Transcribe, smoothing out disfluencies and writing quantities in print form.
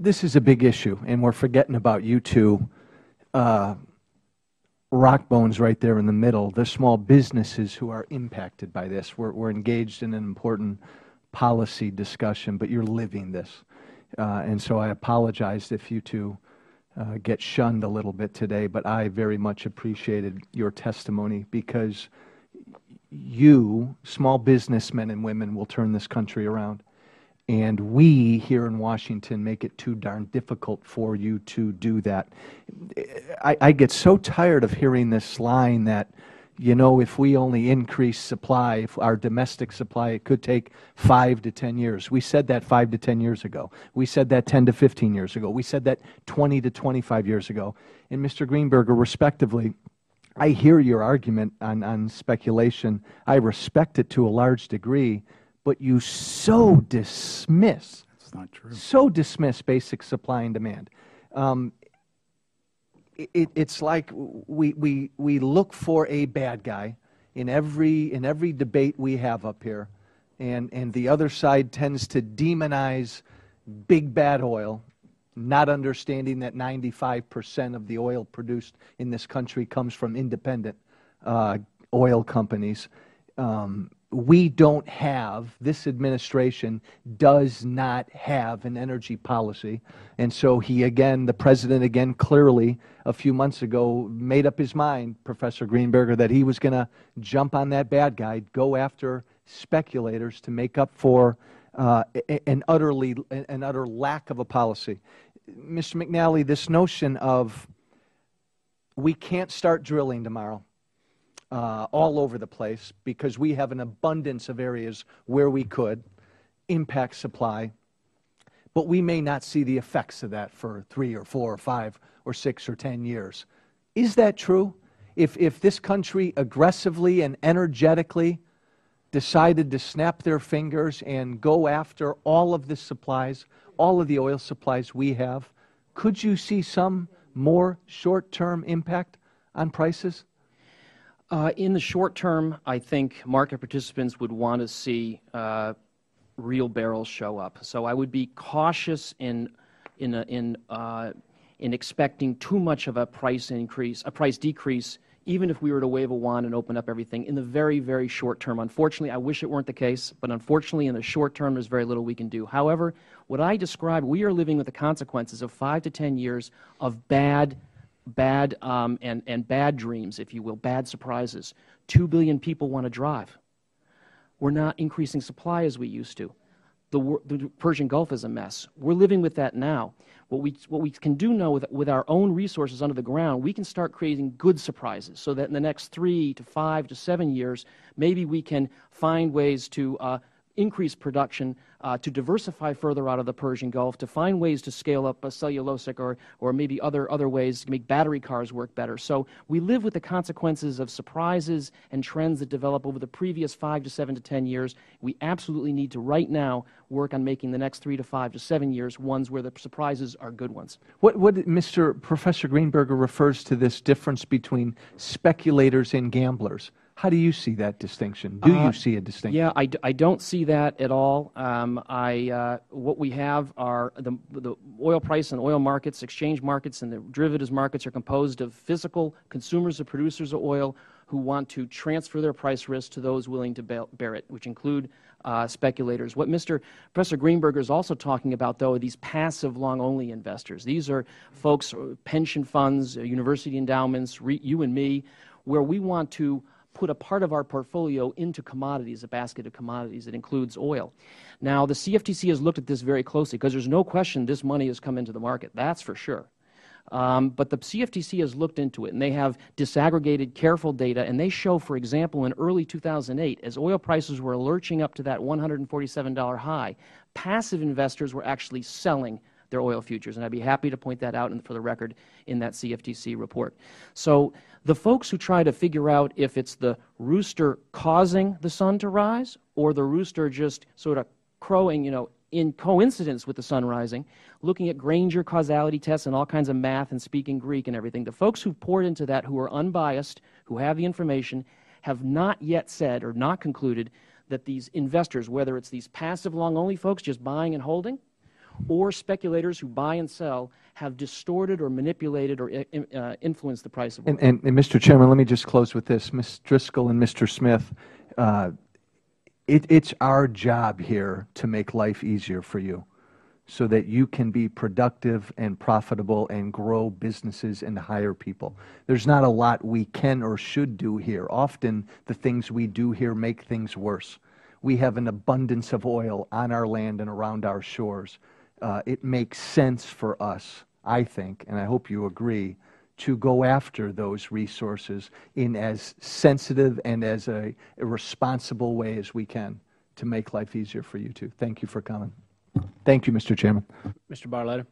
This is a big issue, and we're forgetting about you two rock bones right there in the middle, the small businesses who are impacted by this. We're engaged in an important policy discussion, but you're living this. And so I apologize if you two get shunned a little bit today, but I very much appreciated your testimony, because you, small businessmen and women, will turn this country around. And we here in Washington make it too darn difficult for you to do that. I get so tired of hearing this line that, you know, if we only increase supply, if our domestic supply, it could take 5 to 10 years. We said that 5 to 10 years ago. We said that 10 to 15 years ago. We said that 20 to 25 years ago. And Mr. Greenberger, respectively, I hear your argument on speculation. I respect it to a large degree, but you so dismiss, that's not true, so dismiss basic supply and demand. It's like we look for a bad guy in every debate we have up here, and the other side tends to demonize big bad oil, not understanding that 95% of the oil produced in this country comes from independent oil companies. We don't have, this administration does not have an energy policy. And so the President again clearly a few months ago made up his mind, Professor Greenberger, that he was going to jump on that bad guy, go after speculators to make up for an utter lack of a policy. Mr. McNally, this notion of we can't start drilling tomorrow, all over the place, because we have an abundance of areas where we could impact supply, but we may not see the effects of that for 3 or 4 or 5 or 6 or 10 years. Is that true? If this country aggressively and energetically decided to snap their fingers and go after all of the supplies, all of the oil supplies we have, could you see some more short-term impact on prices? In the short term, I think market participants would want to see real barrels show up. So I would be cautious in expecting too much of a price decrease, even if we were to wave a wand and open up everything in the very, very short term. Unfortunately, I wish it weren't the case, but unfortunately in the short term there's very little we can do. However, what I described, we are living with the consequences of 5 to 10 years of bad dreams, if you will, bad surprises. 2 billion people want to drive. We're not increasing supply as we used to. The Persian Gulf is a mess. We're living with that now. What we can do now with our own resources under the ground, we can start creating good surprises, so that in the next 3 to 5 to 7 years, maybe we can find ways to increase production, to diversify further out of the Persian Gulf, to find ways to scale up cellulosic or maybe other ways to make battery cars work better. So we live with the consequences of surprises and trends that develop over the previous 5 to 7 to 10 years. We absolutely need to right now work on making the next 3 to 5 to 7 years ones where the surprises are good ones. What Professor Greenberger refers to this difference between speculators and gamblers. How do you see that distinction? Do you see a distinction? Yeah, I don't see that at all. What we have are the oil price and oil markets, exchange markets, and the derivatives markets are composed of physical consumers or producers of oil who want to transfer their price risk to those willing to bear it, which include speculators. What Professor Greenberger is also talking about, though, are these passive long-only investors. These are folks, pension funds, university endowments, you and me, where we want to put a part of our portfolio into commodities, a basket of commodities that includes oil. Now, the CFTC has looked at this very closely, because there's no question this money has come into the market. That's for sure. But the CFTC has looked into it, and they have disaggregated careful data, and they show, for example, in early 2008, as oil prices were lurching up to that $147 high, passive investors were actually selling their oil futures, and I'd be happy to point that out for the record in that CFTC report. So the folks who try to figure out if it's the rooster causing the sun to rise or the rooster just sort of crowing, in coincidence with the sun rising, looking at Granger causality tests and all kinds of math and speaking Greek and everything, the folks who've poured into that, who are unbiased, who have the information, have not yet said or not concluded that these investors, whether it's these passive long-only folks just buying and holding, or speculators who buy and sell have distorted or manipulated or influenced the price of oil. And Mr. Chairman, let me just close with this. Ms. Driscoll and Mr. Smith, it's our job here to make life easier for you so that you can be productive and profitable and grow businesses and hire people. There's not a lot we can or should do here. Often the things we do here make things worse. We have an abundance of oil on our land and around our shores. It makes sense for us, I think, and I hope you agree, to go after those resources in as sensitive and as a responsible way as we can to make life easier for you too. Thank you for coming. Thank you, Mr. Chairman. Mr. Barletta.